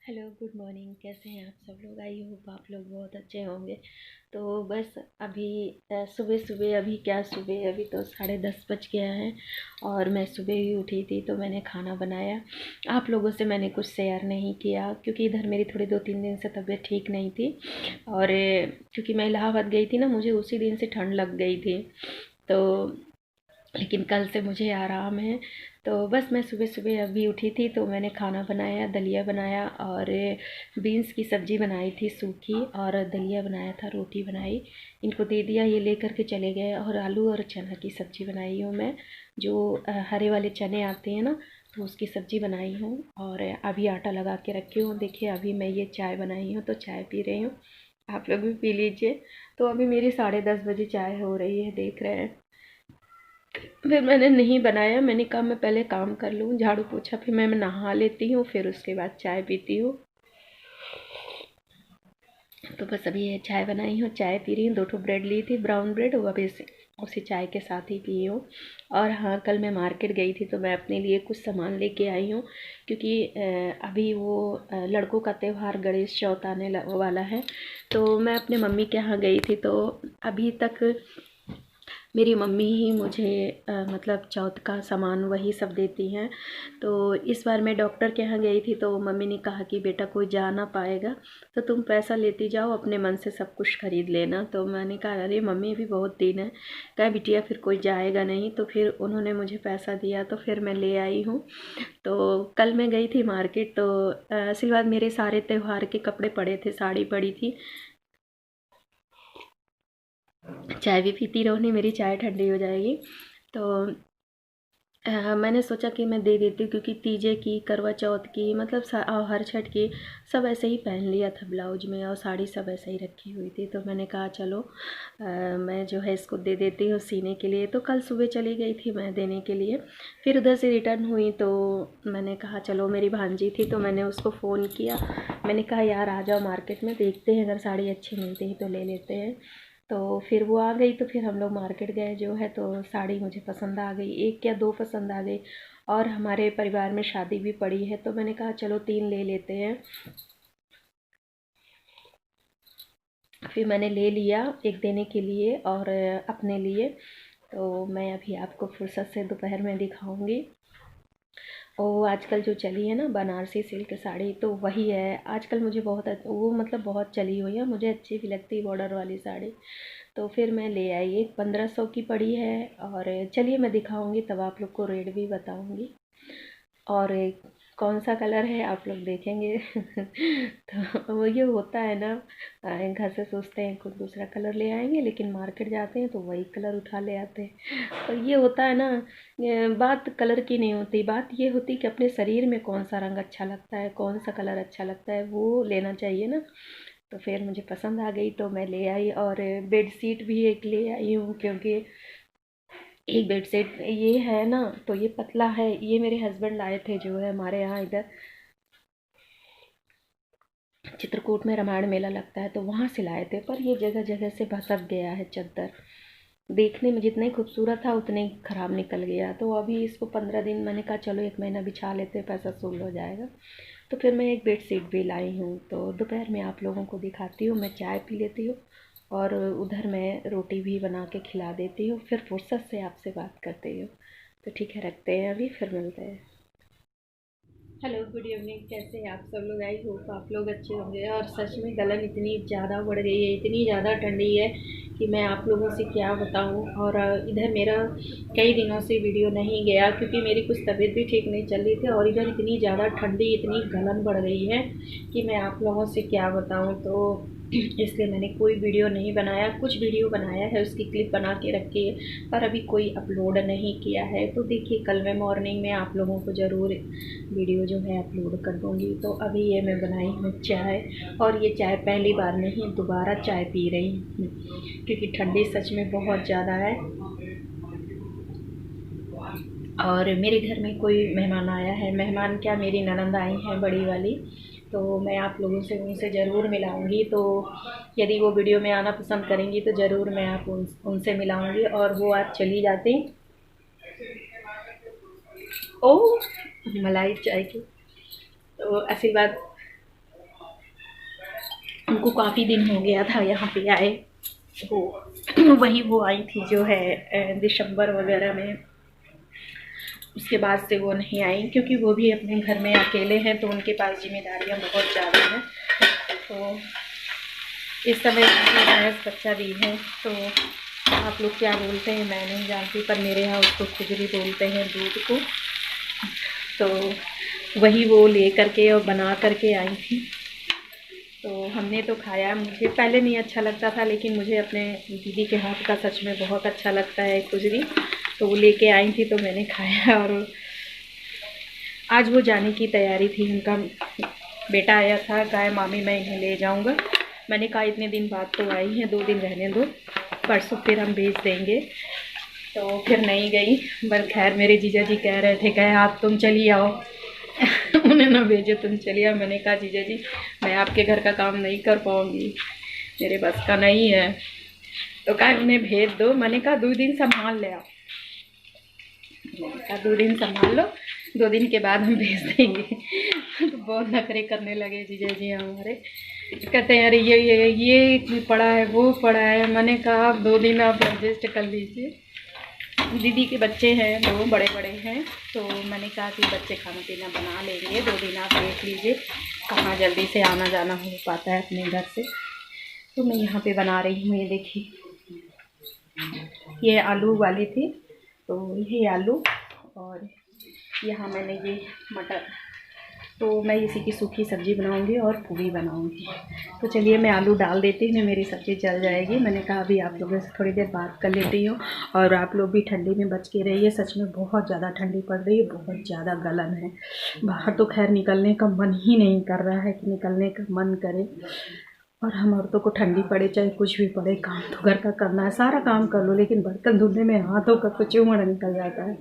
Hello good morning. कैसे हैं आप सब लोग? आई होप आप लोग बहुत अच्छे होंगे। तो बस अभी सुबह सुबह, अभी क्या सुबह, अभी तो 10:30 बज गया है और मैं सुबह ही उठी थी तो मैंने खाना बनाया। आप लोगों से मैंने कुछ शेयर नहीं किया क्योंकि इधर मेरी थोड़ी 2-3 दिन से तबीयत ठीक नहीं थी। और क्योंकि मैं इलाहाबाद गई थी ना, मुझे उसी दिन से ठंड लग गई थी। तो लेकिन कल से मुझे आराम है। तो बस मैं सुबह सुबह अभी उठी थी तो मैंने खाना बनाया, दलिया बनाया और बीन्स की सब्ज़ी बनाई थी सूखी, और दलिया बनाया था, रोटी बनाई, इनको दे दिया, ये लेकर के चले गए। और आलू और चना की सब्ज़ी बनाई हूँ मैं, जो हरे वाले चने आते हैं ना, तो उसकी सब्ज़ी बनाई हूँ। और अभी आटा लगा के रखी हूँ। देखिए अभी मैं ये चाय बनाई हूँ तो चाय पी रही हूँ। आप लोग भी पी लीजिए। तो अभी मेरी 10:30 बजे चाय हो रही है, देख रहे हैं। फिर मैंने नहीं बनाया, मैंने कहा मैं पहले काम कर लूँ, झाड़ू पोछा, फिर मैं नहा लेती हूँ, फिर उसके बाद चाय पीती हूँ। तो बस अभी ये चाय बनाई हूँ, चाय पी रही हूँ। 2 ठो ब्रेड ली थी, ब्राउन ब्रेड, वो अभी उसी चाय के साथ ही पी हूँ। और हाँ, कल मैं मार्केट गई थी तो मैं अपने लिए कुछ सामान लेके आई हूँ, क्योंकि अभी वो लड़कों का त्यौहार गणेश चौथ आने वाला है। तो मैं अपने मम्मी के यहाँ गई थी तो अभी तक मेरी मम्मी ही मुझे मतलब चौथ का सामान वही सब देती हैं। तो इस बार मैं डॉक्टर के यहाँ गई थी तो मम्मी ने कहा कि बेटा कोई जा ना पाएगा तो तुम पैसा लेती जाओ, अपने मन से सब कुछ खरीद लेना। तो मैंने कहा अरे मम्मी अभी बहुत दिन है। कहा बिटिया फिर कोई जाएगा नहीं। तो फिर उन्होंने मुझे पैसा दिया तो फिर मैं ले आई हूँ। तो कल मैं गई थी मार्केट तो असली बात मेरे सारे त्यौहार के कपड़े पड़े थे, साड़ी पड़ी थी। चाय भी पीती रहो, नहीं मेरी चाय ठंडी हो जाएगी। तो मैंने सोचा कि मैं दे देती हूँ, क्योंकि तीजे की, करवा चौथ की, मतलब हर छठ की सब ऐसे ही पहन लिया था ब्लाउज में, और साड़ी सब ऐसे ही रखी हुई थी। तो मैंने कहा चलो मैं जो है इसको दे देती हूँ सीने के लिए। तो कल सुबह चली गई थी मैं देने के लिए। फिर उधर से रिटर्न हुई तो मैंने कहा चलो, मेरी भांजी थी तो मैंने उसको फ़ोन किया। मैंने कहा यार आ जाओ मार्केट में, देखते हैं अगर साड़ी अच्छी मिलती है तो ले लेते हैं। तो फिर वो आ गई तो फिर हम लोग मार्केट गए जो है, तो साड़ी मुझे पसंद आ गई, एक या दो पसंद आ गई। और हमारे परिवार में शादी भी पड़ी है तो मैंने कहा चलो 3 ले लेते हैं। फिर मैंने ले लिया, एक देने के लिए और अपने लिए। तो मैं अभी आपको फुर्सत से दोपहर में दिखाऊंगी। वो आजकल जो चली है ना बनारसी सिल्क साड़ी, तो वही है आजकल। मुझे बहुत वो मतलब बहुत चली हुई है, मुझे अच्छी भी लगती है बॉर्डर वाली साड़ी। तो फिर मैं ले आई, एक 1500 की पड़ी है। और चलिए मैं दिखाऊंगी तब आप लोग को रेट भी बताऊंगी। और कौन सा कलर है आप लोग देखेंगे। तो वो ये होता है ना, घर से सोचते हैं कुछ दूसरा कलर ले आएंगे, लेकिन मार्केट जाते हैं तो वही कलर उठा ले आते हैं। तो ये होता है ना, बात कलर की नहीं होती, बात ये होती कि अपने शरीर में कौन सा रंग अच्छा लगता है, कौन सा कलर अच्छा लगता है, वो लेना चाहिए ना। तो फिर मुझे पसंद आ गई तो मैं ले आई। और बेड शीट भी एक ले आई हूँ, क्योंकि एक बेड सेट ये है ना, तो ये पतला है, ये मेरे हस्बैंड लाए थे जो है हमारे यहाँ इधर चित्रकूट में रामायण मेला लगता है तो वहाँ से लाए थे, पर ये जगह जगह से भसक गया है चादर। देखने में जितना ही खूबसूरत था उतने ही ख़राब निकल गया। तो अभी इसको 15 दिन, मैंने कहा चलो 1 महीना बिछा लेते हैं, पैसा वसूल हो जाएगा। तो फिर मैं एक बेड शीट भी लाई हूँ। तो दोपहर में आप लोगों को दिखाती हूँ, मैं चाय पी लेती हूँ और उधर मैं रोटी भी बना के खिला देती हूँ, फिर फुर्सत से आपसे बात करती हूँ। तो ठीक है, रखते हैं, अभी फिर मिलते हैं। Hello good evening. कैसे हैं आप सब लोग? आई होप आप लोग अच्छे होंगे। और सच में गलन इतनी ज़्यादा बढ़ गई है, इतनी ज़्यादा ठंडी है कि मैं आप लोगों से क्या बताऊं। और इधर मेरा कई दिनों से वीडियो नहीं गया क्योंकि मेरी कुछ तबीयत भी ठीक नहीं चल रही थी, और इधर इतनी ज़्यादा ठंडी, इतनी गलन बढ़ गई है कि मैं आप लोगों से क्या बताऊं। तो इसलिए मैंने कोई वीडियो नहीं बनाया। कुछ वीडियो बनाया है, उसकी क्लिप बना के रखी है, पर अभी कोई अपलोड नहीं किया है। तो देखिए कल मैं मॉर्निंग में आप लोगों को ज़रूर वीडियो जो है अपलोड कर दूँगी। तो अभी ये मैं बनाई हूँ चाय, और ये चाय पहली बार नहीं दोबारा चाय पी रही हूँ, क्योंकि ठंडी सच में बहुत ज़्यादा है। और मेरे घर में कोई मेहमान आया है, मेहमान क्या, मेरी ननंद आई हैं बड़ी वाली। तो मैं आप लोगों से उनसे ज़रूर मिलाऊंगी। तो यदि वो वीडियो में आना पसंद करेंगी तो ज़रूर मैं आप उनसे मिलाऊंगी। और वो आज चली जाती। ओ, मलाई चाय की। तो आशीर्वाद उनको काफ़ी दिन हो गया था यहाँ पे आए, तो वही वो आई थी जो है दिसंबर वगैरह में। उसके बाद से वो नहीं आई क्योंकि वो भी अपने घर में अकेले हैं, तो उनके पास जिम्मेदारियाँ बहुत ज़्यादा हैं। तो इस समय भैंस बच्चा दी है, तो आप लोग क्या बोलते हैं मैं नहीं जानती, पर मेरे यहाँ उसको खुजली बोलते हैं दूध को। तो वही वो ले करके और बना करके आई थी, तो हमने तो खाया। मुझे पहले नहीं अच्छा लगता था, लेकिन मुझे अपने दीदी के हाथ का सच में बहुत अच्छा लगता है खुजली, तो वो लेके आई थी तो मैंने खाया। और आज वो जाने की तैयारी थी, उनका बेटा आया था, कहा मामी मैं इन्हें ले जाऊंगा। मैंने कहा इतने दिन बाद तो आई हैं, 2 दिन रहने दो, परसों फिर हम भेज देंगे। तो फिर नहीं गई, पर खैर मेरे जीजा जी कह रहे थे, कहे आप तुम चली आओ। उन्हें ना भेजो, तुम चलिए आओ। मैंने कहा जीजा जी मैं आपके घर का काम नहीं कर पाऊँगी, मेरे बस का नहीं है। तो कहा उन्हें भेज दो। मैंने कहा 2 दिन संभाल ले आओ, मैंने कहा 2 दिन संभाल लो, 2 दिन के बाद हम भेज देंगे। तो बहुत नखरे करने लगे जीजा जी हमारे, कहते हैं अरे ये पड़ा है वो पड़ा है। मैंने कहा आप 2 दिन आप एडजस्ट कर लीजिए। दीदी के बच्चे हैं, 2 बड़े बड़े हैं, तो मैंने कहा कि बच्चे खाना पीना बना लेंगे, 2 दिन आप देख लीजिए। कहाँ जल्दी से आना जाना हो पाता है अपने घर से। तो मैं यहाँ पे बना रही हूँ, ये देखिए, ये आलू वाली थी, तो ये आलू, और यहाँ मैंने ये मटर, तो मैं इसी की सूखी सब्ज़ी बनाऊंगी और पूरी बनाऊंगी। तो चलिए मैं आलू डाल देती हूँ, मेरी सब्ज़ी जल जाएगी। मैंने कहा अभी आप लोगों से थोड़ी देर बात कर लेती हूँ, और आप लोग भी ठंडी में बच के रहिए। सच में बहुत ज़्यादा ठंडी पड़ रही है, बहुत ज़्यादा गलन है। बाहर तो खैर निकलने का मन ही नहीं कर रहा है कि निकलने का मन करे, और हम औरतों को ठंडी पड़े चाहे कुछ भी पड़े, काम तो घर का करना है, सारा काम कर लो, लेकिन बर्तन धुलने में हाथों का कुछ उमड़ निकल जाता है।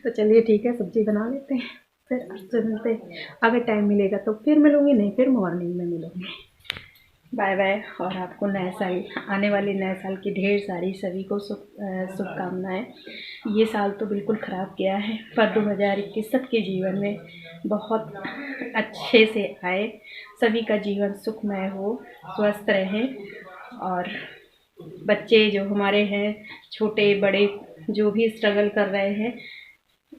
तो चलिए ठीक है, सब्ज़ी बना लेते हैं, फिर आपसे मिलते हैं। अगर टाइम मिलेगा तो फिर मिलूँगी, नहीं फिर मॉर्निंग में मिलूँगी। Bye bye. और आपको नए साल, आने वाले नए साल की ढेर सारी सभी को शुभकामनाएँ। ये साल तो बिल्कुल ख़राब गया है, पर 2021 सबके जीवन में बहुत अच्छे से आए, सभी का जीवन सुखमय हो, स्वस्थ रहें। और बच्चे जो हमारे हैं, छोटे बड़े जो भी स्ट्रगल कर रहे हैं,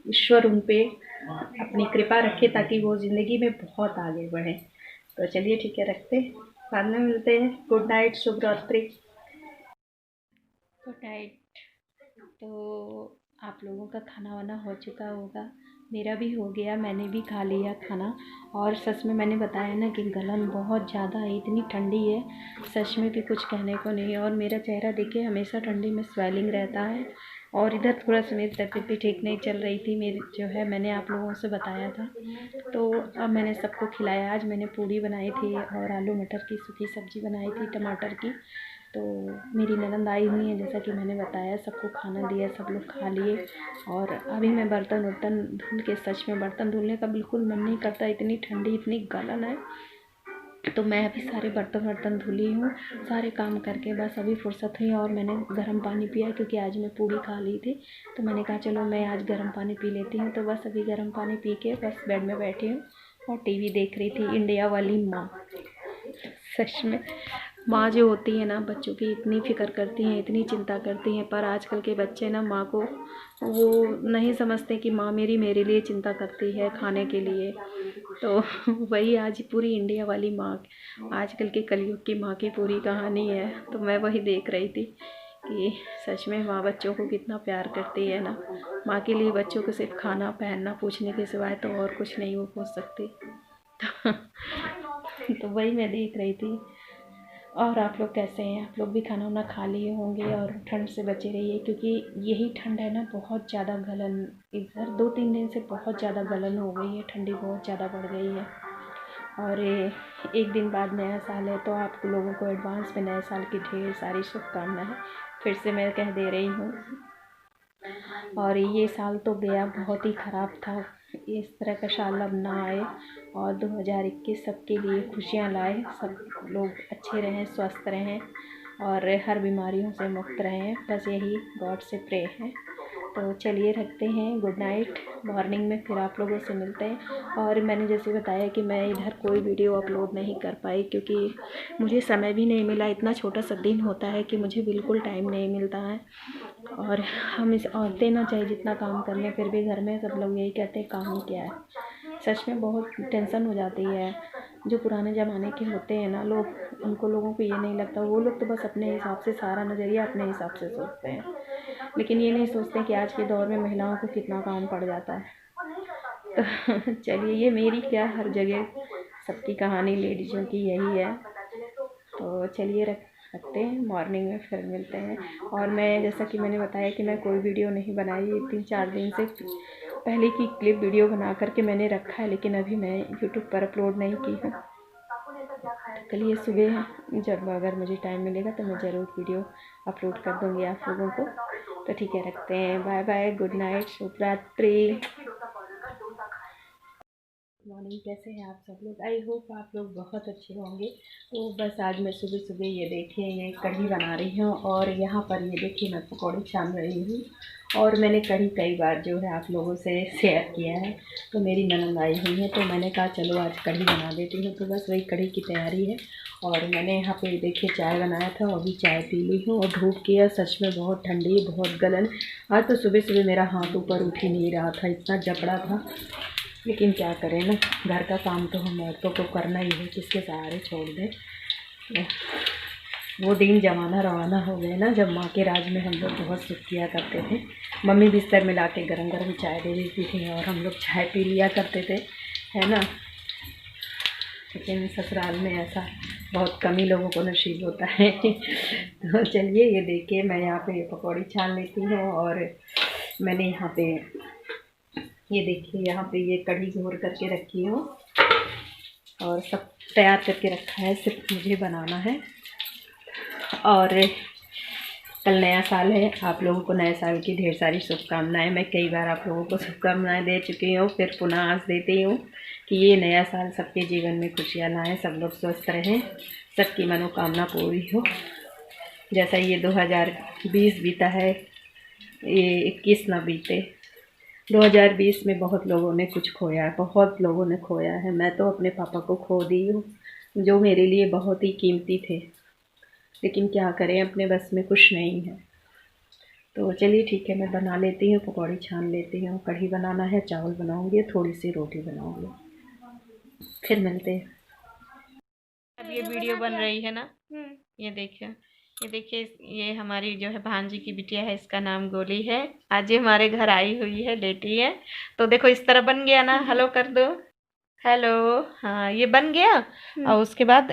ईश्वर उन पे अपनी कृपा रखे ताकि वो ज़िंदगी में बहुत आगे बढ़ें। तो चलिए ठीक है, रखते हैं, बाद में मिलते हैं। गुड नाइट, शुभ रात्रि। Good night. तो आप लोगों का खाना वाना हो चुका होगा, मेरा भी हो गया, मैंने भी खा लिया खाना। और सच में मैंने बताया ना कि गलन बहुत ज़्यादा है, इतनी ठंडी है, सच में भी कुछ कहने को नहीं। और मेरा चेहरा देखिए, हमेशा ठंडी में स्वेलिंग रहता है। और इधर थोड़ा सा मेरी तबीयत भी ठीक नहीं चल रही थी, मेरी जो है, मैंने आप लोगों से बताया था। तो अब मैंने सबको खिलाया। आज मैंने पूड़ी बनाई थी और आलू मटर की सूखी सब्ज़ी बनाई थी टमाटर की। तो मेरी ननंद आई हुई है, जैसा कि मैंने बताया, सबको खाना दिया, सब लोग खा लिए। और अभी मैं बर्तन वर्तन धुल के, सच में बर्तन धुलने का बिल्कुल मन नहीं करता, इतनी ठंडी इतनी गलन है। तो मैं अभी सारे बर्तन वर्तन धुली हूँ, सारे काम करके बस अभी फुर्सत हुई। और मैंने गर्म पानी पिया क्योंकि आज मैं पूड़ी खा ली थी, तो मैंने कहा चलो मैं आज गर्म पानी पी लेती हूँ। तो बस अभी गर्म पानी पी के बस बेड में बैठी हूँ और टीवी देख रही थी, इंडिया वाली माँ। सच में माँ जो होती है ना, बच्चों की इतनी फ़िक्र करती हैं, इतनी चिंता करती हैं, पर आजकल के बच्चे ना माँ को वो नहीं समझते कि माँ मेरे लिए चिंता करती है खाने के लिए। तो वही आज पूरी इंडिया वाली माँ, आजकल के कलयुग की माँ की पूरी कहानी है। तो मैं वही देख रही थी कि सच में माँ बच्चों को कितना प्यार करती है ना। माँ के लिए बच्चों को सिर्फ खाना पहनना पूछने के सिवाय तो और कुछ नहीं वो पूछ सकती। तो वही मैं देख रही थी। और आप लोग कैसे हैं? आप लोग भी खाना वाना खा लिए होंगे और ठंड से बचे रहिए, क्योंकि यही ठंड है ना, बहुत ज़्यादा गलन, इधर 2-3 दिन से बहुत ज़्यादा गलन हो गई है, ठंडी बहुत ज़्यादा बढ़ गई है। और एक दिन बाद नया साल है, तो आप लोगों को एडवांस में नए साल की ढेर सारी शुभकामनाएं फिर से मैं कह दे रही हूँ। और ये साल तो गया बहुत ही ख़राब था, इस तरह का साल अब ना आए। और 2021 सबके लिए खुशियाँ लाए, सब लोग अच्छे रहें, स्वस्थ रहें और हर बीमारियों से मुक्त रहें, बस यही गॉड से प्रे है। तो चलिए रखते हैं, गुड नाइट। मॉर्निंग में फिर आप लोगों से मिलते हैं। और मैंने जैसे बताया कि मैं इधर कोई वीडियो अपलोड नहीं कर पाई क्योंकि मुझे समय भी नहीं मिला। इतना छोटा सा दिन होता है कि मुझे बिल्कुल टाइम नहीं मिलता है। और हम इस औरतें ना चाहे जितना काम कर लें, फिर भी घर में सब लोग यही कहते हैं काम क्या है। सच में बहुत टेंशन हो जाती है। जो पुराने ज़माने के होते हैं ना लोग, उनको लोगों को ये नहीं लगता। वो लोग तो बस अपने हिसाब से, सारा नज़रिया अपने हिसाब से सोचते हैं, लेकिन ये नहीं सोचते कि आज के दौर में महिलाओं को कितना काम पड़ जाता है। तो चलिए, ये मेरी क्या, हर जगह सबकी कहानी लेडीज़ों की यही है। तो चलिए रखते हैं, मॉर्निंग में फिर मिलते हैं। और मैं, जैसा कि मैंने बताया कि मैं कोई वीडियो नहीं बनाई 3-4 दिन से। पहले की क्लिप वीडियो बना करके मैंने रखा है, लेकिन अभी मैं यूट्यूब पर अपलोड नहीं की हूँ। चलिए, सुबह जब अगर मुझे टाइम मिलेगा तो मैं ज़रूर वीडियो अपलोड कर दूँगी आप लोगों को। तो ठीक है, रखते हैं। बाय बाय, गुड नाइट, शुभ रात्रि। मॉर्निंग, कैसे हैं आप सब लोग? आई होप आप लोग बहुत अच्छे होंगे। तो बस आज मैं सुबह सुबह ये देखिए, ये कढ़ी बना रही हूँ। और यहाँ पर ये देखिए मैं पकौड़ी छान रही हूँ। और मैंने कढ़ी कई बार जो है आप लोगों से शेयर किया है। तो मेरी ननद आई हुई है, तो मैंने कहा चलो आज कढ़ी बना देती हूँ। तो बस वही कढ़ी की तैयारी है। और मैंने यहाँ पे देखिए चाय बनाया था, अभी चाय पी ली हूँ। और धूप की है, सच में बहुत ठंडी, बहुत गलन। आज तो सुबह सुबह मेरा हाथ ऊपर उठ ही नहीं रहा था, इतना जबड़ा था। लेकिन क्या करें ना, घर का काम तो हम औरतों को करना ही है, किसके सहारे छोड़ दें। वो दिन ज़माना रवाना हो गए ना, जब माँ के राज में हम लोग बहुत सुख किया करते थे। मम्मी बिस्तर में ला के गरम गरम चाय दे देती थी और हम लोग चाय पी लिया करते थे, है ना। लेकिन ससुराल में ऐसा बहुत कम ही लोगों को नसीब होता है। तो चलिए, ये देखिए मैं यहाँ पे पकौड़ी छान लेती हूँ। और मैंने यहाँ पे ये देखिए, यहाँ पे ये कढ़ी घोर करके रखी हूँ और सब तैयार करके रखा है, सिर्फ मुझे बनाना है। और कल नया साल है, आप लोगों को नए साल की ढेर सारी शुभकामनाएं। मैं कई बार आप लोगों को शुभकामनाएं दे चुकी हूँ, फिर पुनः आज देती हूँ कि ये नया साल सबके जीवन में खुशियाँ लाएँ, सब लोग स्वस्थ रहें, सबकी मनोकामना पूरी हो। जैसा ये 2020 बीता है, ये 21 ना बीते। 2020 में बहुत लोगों ने कुछ खोया है, बहुत लोगों ने खोया है। मैं तो अपने पापा को खो दी हूँ, जो मेरे लिए बहुत ही कीमती थे। लेकिन क्या करें, अपने बस में कुछ नहीं है। तो चलिए ठीक है, मैं बना लेती हूँ, पकौड़ी छान लेती हूँ। कढ़ी बनाना है, चावल बनाऊँगी, थोड़ी सी रोटी बनाऊँगी, फिर मिलते हैं। अब ये वीडियो बन रही है ना, ये देखिए, ये हमारी जो है भांजी की बिटिया है, इसका नाम गोली है। आज ये हमारे घर आई हुई है, लेटी है। तो देखो इस तरह बन गया ना, हेलो कर दो, हेलो। हाँ, ये बन गया। और उसके बाद